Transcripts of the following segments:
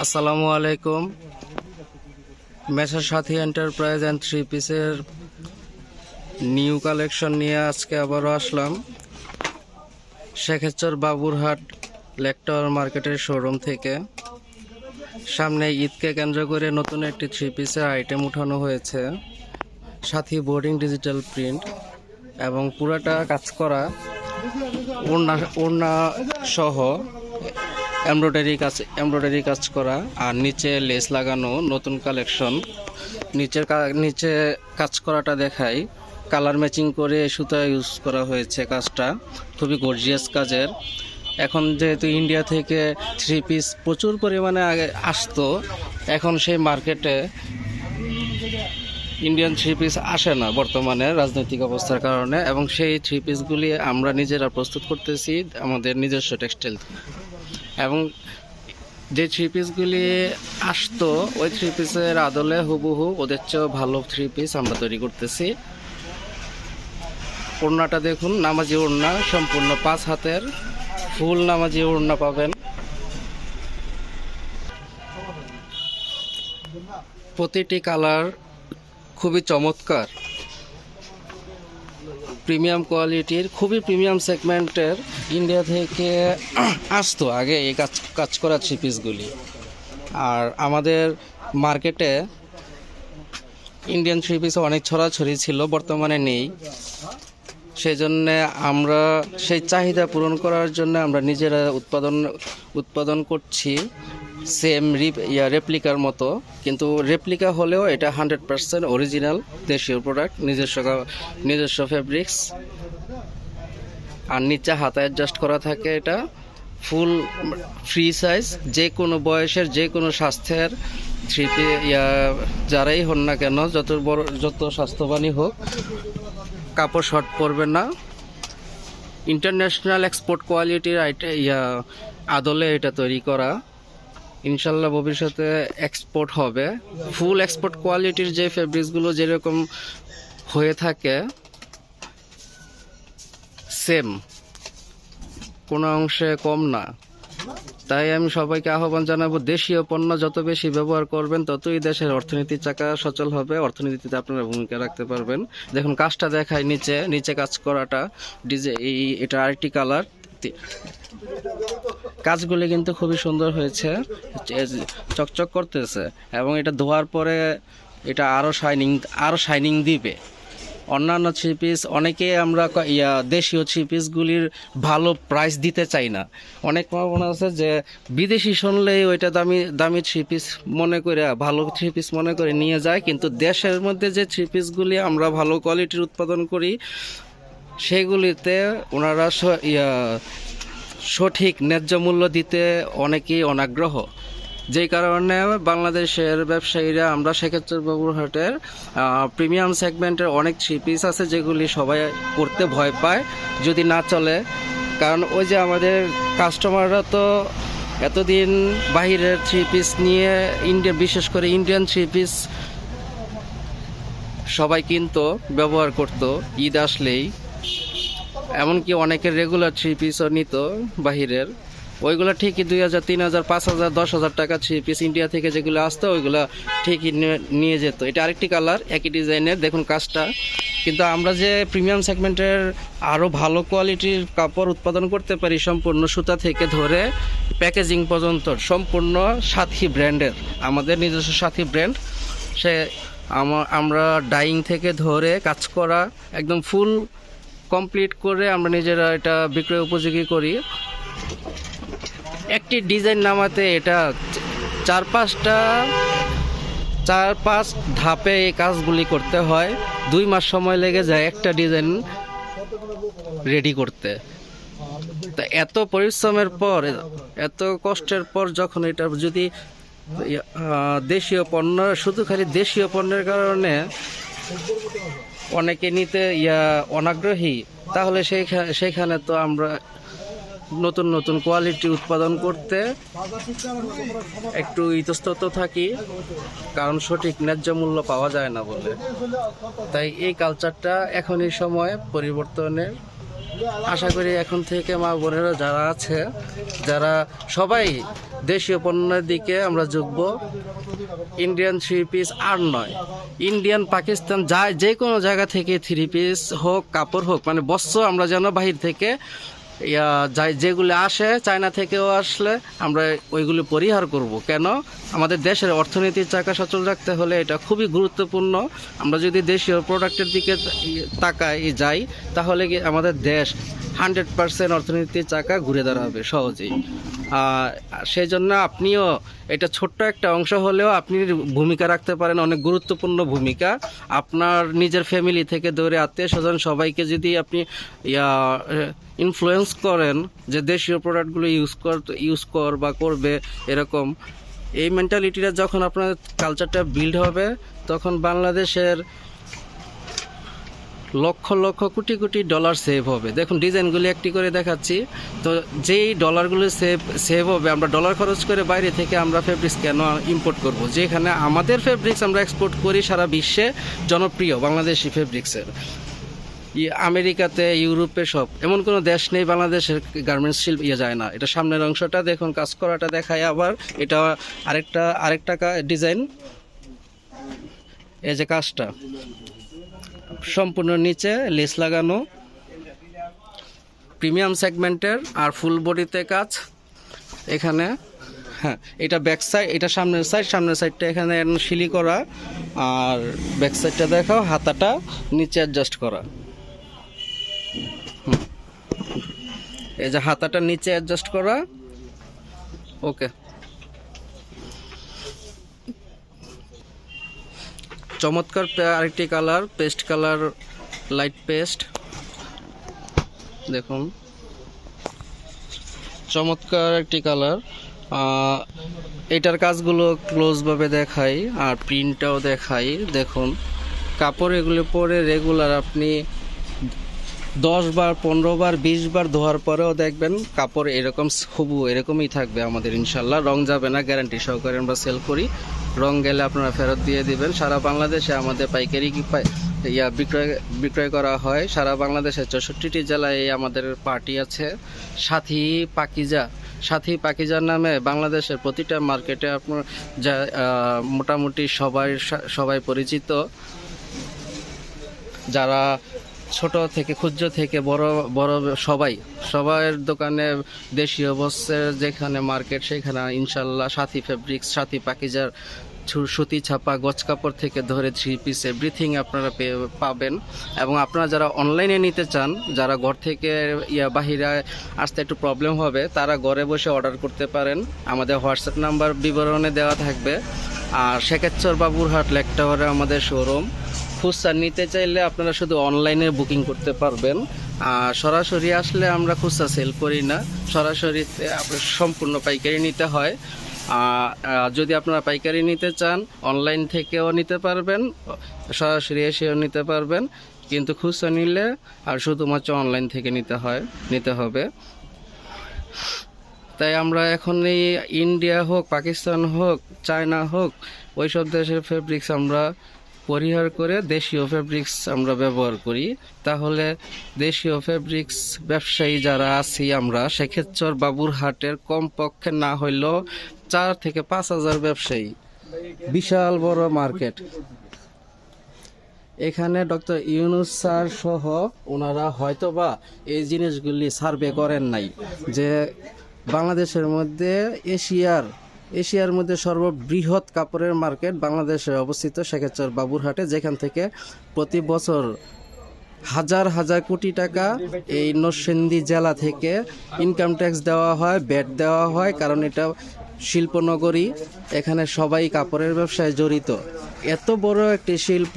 আসসালামু আলাইকুম। মেসার সাথী enterprise and three পিসের নিউ কালেকশন নিয়ে আজকে আবারও আসলাম শেখেচর বাবুরহাট লেকটাওয়ার মার্কেটের শোরুম থেকে। সামনে ঈদকে কেন্দ্র করে নতুন একটি থ্রি পিসের আইটেম উঠানো হয়েছে, সাথী বোর্ডিং ডিজিটাল প্রিন্ট এবং পুরাটা কাজ করা ওড়না সহ এমব্রয়ডারি কাজ করা, আর নিচে লেস লাগানো নতুন কালেকশন। নিচে কাজ করাটা দেখাই, কালার ম্যাচিং করে সুতা ইউজ করা হয়েছে। কাজটা খুবই গর্জিয়াস কাজের। এখন যেহেতু ইন্ডিয়া থেকে থ্রি পিস প্রচুর পরিমাণে আগে আসতো, এখন সেই মার্কেটে ইন্ডিয়ান থ্রি পিস আসে না বর্তমানে রাজনৈতিক অবস্থার কারণে, এবং সেই থ্রি পিসগুলি আমরা নিজেরা প্রস্তুত করতেছি আমাদের নিজস্ব টেক্সটাইল। এবং যে থ্রি পিসগুলি আসতো ওই থ্রি পিসের আদলে হুবহু ওদের চেয়েও ভালো থ্রি পিস আমরা তৈরি করতেছি। ওড়নাটা দেখুন, নামাজি ওড়না, সম্পূর্ণ 5 হাতের ফুল নামাজি ওড়না পাবেন। প্রতিটি কালার খুবই চমৎকার, প্রিমিয়াম কোয়ালিটির, খুবই প্রিমিয়াম সেগমেন্টের। ইন্ডিয়া থেকে আসতো আগে এই কাজ করা থ্রি পিসগুলি, আর আমাদের মার্কেটে ইন্ডিয়ান থ্রি পিস অনেক ছড়াছড়ি ছিল, বর্তমানে নেই। সেই জন্যে আমরা সেই চাহিদা পূরণ করার জন্য আমরা নিজেরা উৎপাদন করছি সেম রেপ্লিকার মতো, কিন্তু রেপ্লিকা হলেও এটা 100% অরিজিনাল দেশীয় প্রোডাক্ট, নিজস্ব ফেব্রিক্স। আর নিচে হাতা অ্যাডজাস্ট করা থাকে। এটা ফুল ফ্রি সাইজ, যে কোনো বয়সের, যে কোনো স্বাস্থ্যের থ্রি যারাই হন না কেন, যত স্বাস্থ্যবানই হোক, কাপড় শর্ট পরবে না। ইন্টারন্যাশনাল এক্সপোর্ট কোয়ালিটির আদলে এটা তৈরি করা। ইনশাল্লাহ ভবিষ্যতে এক্সপোর্ট হবে। ফুল এক্সপোর্ট কোয়ালিটির যে ফেব্রিক্সগুলো যেরকম হয়ে থাকে সেম, কোনো অংশে কম না। তাই আমি সবাইকে আহ্বান জানাবো, দেশীয় পণ্য যত বেশি ব্যবহার করবেন ততই দেশের অর্থনীতির চাকা সচল হবে, অর্থনীতিতে আপনারা ভূমিকা রাখতে পারবেন। দেখুন কাজটা দেখায়, নিচে কাজ করাটা এটা আরেকটি কালার। কাজগুলি কিন্তু খুবই সুন্দর হয়েছে, চকচক করতেছে, এবং এটা ধোয়ার পরে এটা আরো শাইনিং দিবে। অন্যান্য থ্রি পিস অনেকে আমরা দেশীয় থ্রি পিসগুলির ভালো প্রাইস দিতে চাই না। অনেক মনে আছে যে বিদেশি শুনলেই ওইটা দামি থ্রি পিস মনে করে, ভালো থ্রি পিস মনে করে নিয়ে যায়, কিন্তু দেশের মধ্যে যে থ্রি পিসগুলি আমরা ভালো কোয়ালিটির উৎপাদন করি সেগুলিতে ওনারা সঠিক ন্যায্য মূল্য দিতে অনেকেই অনাগ্রহ। যেই কারণে বাংলাদেশের ব্যবসায়ীরা, আমরা শেখেচর বাবুরহাটের প্রিমিয়াম সেগমেন্টের অনেক থ্রি পিস আছে যেগুলি সবাই করতে ভয় পায় যদি না চলে। কারণ ওই যে আমাদের কাস্টমাররা তো এতদিন বাহিরের থ্রি পিস নিয়ে, বিশেষ করে ইন্ডিয়ান থ্রি পিস সবাই কিনতো, ব্যবহার করতো ঈদ আসলেই। এমনকি অনেকের রেগুলার থ্রি পিসও নিত বাহিরের, ওইগুলো ঠিকই 2000, 3000, 5000, 10,000 টাকা থ্রি পিস ইন্ডিয়া থেকে যেগুলো আসতো ওইগুলো ঠিকই নিয়ে যেত। এটা আরেকটি কালার, একই ডিজাইনের, দেখুন কাজটা। কিন্তু আমরা যে প্রিমিয়াম সেগমেন্টের আরও ভালো কোয়ালিটির কাপড় উৎপাদন করতে পারি, সম্পূর্ণ সুতা থেকে ধরে প্যাকেজিং পর্যন্ত সম্পূর্ণ সাথী ব্র্যান্ডের, আমাদের নিজস্ব সাথী ব্র্যান্ড। আমরা ডাইং থেকে ধরে কাজ করা একদম ফুল কমপ্লিট করে আমরা নিজেরা এটা বিক্রয় উপযোগী করি। একটি ডিজাইন নামাতে এটা 4-5 ধাপে এই কাজগুলি করতে হয়। 2 মাস সময় লেগে যায় একটা ডিজাইন রেডি করতে। তা এত পরিশ্রমের পর, এত কষ্টের পর যখন এটা যদি দেশীয় পণ্য, শুধু খালি দেশীয় পণ্যের কারণে অনেকে নিতে অনাগ্রহী, তাহলে সেইখানে তো আমরা নতুন কোয়ালিটি উৎপাদন করতে একটু ইতস্তত থাকি, কারণ সঠিক ন্যায্য মূল্য পাওয়া যায় না বলে। তাই এই কালচারটা এখন এই সময় পরিবর্তনের আশা করি এখন থেকে মা বোনেরা যারা আছে, যারা সবাই দেশীয় পণ্যের দিকে আমরা ঝুঁকব। ইন্ডিয়ান থ্রি পিস আর নয়, ইন্ডিয়ান পাকিস্তান যে কোনো জায়গা থেকে থ্রি পিস হোক, কাপড় হোক, মানে বস্ত্র আমরা যেন বাহির থেকে যেগুলো আসে, চায়না থেকেও আসলে আমরা ওইগুলো পরিহার করব। কেন? আমাদের দেশের অর্থনীতির চাকা সচল রাখতে হলে এটা খুবই গুরুত্বপূর্ণ। আমরা যদি দেশীয় প্রোডাক্টের দিকে তাকাই যাই, তাহলে কি আমাদের দেশ 100% অর্থনীতির চাকা ঘুরে দাঁড়াবে সহজেই। সেই জন্য আপনিও এটা ছোট্ট একটা অংশ হলেও আপনি ভূমিকা রাখতে পারেন, অনেক গুরুত্বপূর্ণ ভূমিকা। আপনার নিজের ফ্যামিলি থেকে ধরে আত্মীয় স্বজন সবাইকে যদি আপনি ইনফ্লুয়েন্স করেন যে দেশীয় প্রোডাক্টগুলো ইউজ কর বা করবে, এরকম এই মেন্টালিটিটা যখন আপনার কালচারটা বিল্ড হবে, তখন বাংলাদেশের লক্ষ লক্ষ কোটি কোটি ডলার সেভ হবে। দেখুন ডিজাইনগুলি একটি করে দেখাচ্ছি। তো যেই ডলারগুলো সেভ হবে, আমরা ডলার খরচ করে বাইরে থেকে আমরা ফেব্রিক্স কেন ইম্পোর্ট করব, যেখানে আমাদের ফেব্রিক্স আমরা এক্সপোর্ট করি সারা বিশ্বে জনপ্রিয় বাংলাদেশি ফেব্রিক্সের। আমেরিকাতে, ইউরোপে সব এমন কোনো দেশ নেই বাংলাদেশের গার্মেন্টস শিল্প যায় না। এটা সামনের অংশটা দেখুন, কাজ করাটা দেখায়। আবার এটা আরেকটা ডিজাইন, এই যে কাজটা সম্পূর্ণ নিচে লেস লাগানো, প্রিমিয়াম সেগমেন্টের, আর ফুল বডিতে কাজ এখানে। হ্যাঁ, এটা ব্যাক সাইড, এটা সামনের সাইডটা এখানে শিলি করা, আর ব্যাক সাইডটা দেখাও, হাতাটা নিচে অ্যাডজাস্ট করা। এই যে হাতাটা নিচে অ্যাডজাস্ট করা। ওকে, চমৎকার আরেকটি colour, paste colour, light paste. দেখুন চমৎকার একটি কালার। এটার কাজগুলো ক্লোজভাবে দেখাই আর প্রিন্টটাও দেখাই। দেখুন কাপড় এগুলো পরে রেগুলার আপনি 10 বার, 15 বার, 20 বার ধোয়ার পরেও দেখবেন কাপড় এরকম হুবহু এরকমই থাকবে আমাদের, ইনশাল্লাহ। রং যাবে না, গ্যারান্টি সহকারে আমরা সেল করি। রং গেলে আপনারা ফেরত দিয়ে দিবেন। সারা বাংলাদেশে আমাদের পাইকারি বিক্রয় করা হয়। সারা বাংলাদেশে 64টি জেলায় আমাদের পার্টি আছে। সাথী পাকিজার নামে বাংলাদেশের প্রতিটা মার্কেটে আপনার যা মোটামুটি সবাই পরিচিত। যারা ছোট থেকে ক্ষুদ্র থেকে বড় সবার দোকানে দেশীয় বস্ত্রের যেখানে মার্কেট, সেখানে ইনশাল্লাহ সাথী ফেব্রিক্স, সাথী পাকিজার সুতি ছাপা, গজ কাপড় থেকে ধরে থ্রি পিস এভরিথিং আপনারা পাবেন। এবং আপনারা যারা অনলাইনে নিতে চান, যারা ঘর থেকে বাহিরে আসতে একটু প্রবলেম হবে, তারা ঘরে বসে অর্ডার করতে পারেন। আমাদের হোয়াটসঅ্যাপ নাম্বার বিবরণে দেওয়া থাকবে। আর শেখেরচর বাবুরহাট লেক টাওয়ারে আমাদের শোরুম। খুচরা নিতে চাইলে আপনারা শুধু অনলাইনে বুকিং করতে পারবেন। আর সরাসরি আসলে আমরা খুচরা সেল করি না, সরাসরি সম্পূর্ণ পাইকারি নিতে হয়। যদি আপনারা পাইকারি নিতে চান, অনলাইন থেকেও নিতে পারবেন, সরাসরি এসেও নিতে পারবেন। কিন্তু খুচরা নিলে আর শুধুমাত্র অনলাইন থেকে নিতে হবে। তাই আমরা এখন এই ইন্ডিয়া হোক, পাকিস্তান হোক, চায়না হোক, ওইসব দেশের ফেব্রিক্স আমরা পরিহার করে দেশীয় ফেব্রিক্স আমরা ব্যবহার করি। তাহলে দেশীয় ফেব্রিক্স ব্যবসায়ী যারা আছি আমরা, শেখেরচর বাবুরহাটের কমপক্ষে না হইলেও 4 থেকে 5 হাজার ব্যবসায়ী, বিশাল বড় মার্কেট। এখানে ডক্টর ইউনূস স্যার সহ ওনারা হয়তোবা এই জিনিসগুলি সার্ভে করেন নাই, যে বাংলাদেশের মধ্যে এশিয়ার মধ্যে সর্ববৃহৎ কাপড়ের মার্কেট বাংলাদেশে অবস্থিত শেখেরচর বাবুরহাটে, যেখান থেকে প্রতি বছর হাজার হাজার কোটি টাকা এই নরসিংদী জেলা থেকে ইনকাম ট্যাক্স দেওয়া হয়, ভ্যাট দেওয়া হয়। কারণ এটা শিল্পনগরী, এখানে সবাই কাপড়ের ব্যবসায় জড়িত। এত বড় একটি শিল্প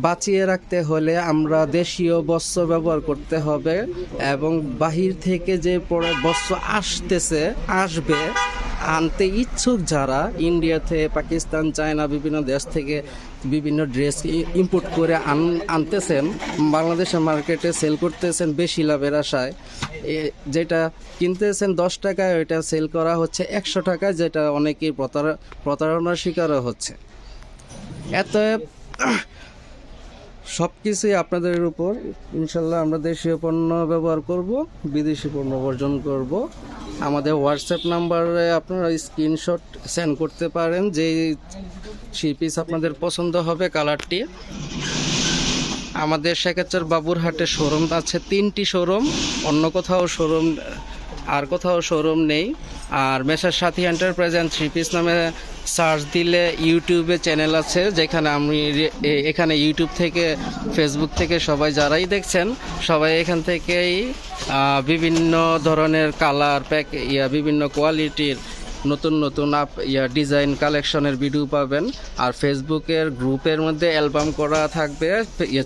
বাঁচিয়ে রাখতে হলে আমরা দেশীয় বস্ত্র ব্যবহার করতে হবে। এবং বাহির থেকে যে বস্ত্র আসবে, আনতে ইচ্ছুক যারা, ইন্ডিয়াতে, পাকিস্তান, চায়না, বিভিন্ন দেশ থেকে বিভিন্ন ড্রেস ইম্পোর্ট করে আনতেছেন, বাংলাদেশের মার্কেটে সেল করতেছেন বেশি লাভের আশায়। যেটা কিনতেছেন 10 টাকায়, ওইটা সেল করা হচ্ছে 100 টাকায়, যেটা অনেকেই প্রতারণার শিকারও হচ্ছে। এত সব কিছুই আপনাদের উপর। ইনশাল্লাহ আমরা দেশীয় পণ্য ব্যবহার করব, বিদেশি পণ্য বর্জন করব। আমাদের হোয়াটসঅ্যাপ নাম্বারে আপনারা স্ক্রিনশট সেন্ড করতে পারেন যে থ্রি পিস আপনাদের পছন্দ হবে কালারটি। আমাদের শেখাচার বাবুরহাটে শোরুম আছে, 3টি শোরুম, অন্য কোথাও শোরুম আর কোথাও শোরুম নেই। আর মেসার সাথী এন্টারপ্রাইজ অ্যান্ড থ্রি পিস নামে সার্চ দিলে ইউটিউবে চ্যানেল আছে, যেখানে আমি এখানে ইউটিউব থেকে ফেসবুক থেকে সবাই যারাই দেখছেন সবাই এখান থেকেই বিভিন্ন ধরনের কালার বিভিন্ন কোয়ালিটির নতুন নতুন ডিজাইন কালেকশনের ভিডিও পাবেন। আর ফেসবুকের গ্রুপের মধ্যে অ্যালবাম করা থাকবে,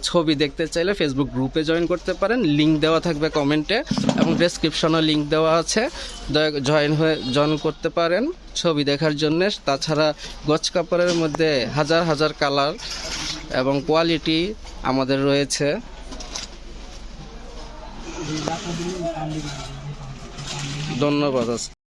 ছবি দেখতে চাইলে ফেসবুক গ্রুপে জয়েন করতে পারেন, লিঙ্ক দেওয়া থাকবে কমেন্টে এবং ডেসক্রিপশনে লিঙ্ক দেওয়া আছে, জয়েন করতে পারেন ছবি দেখার জন্য। তাছাড়া গজ কাপড়ের মধ্যে হাজার হাজার কালার এবং কোয়ালিটি আমাদের রয়েছে। ধন্যবাদ।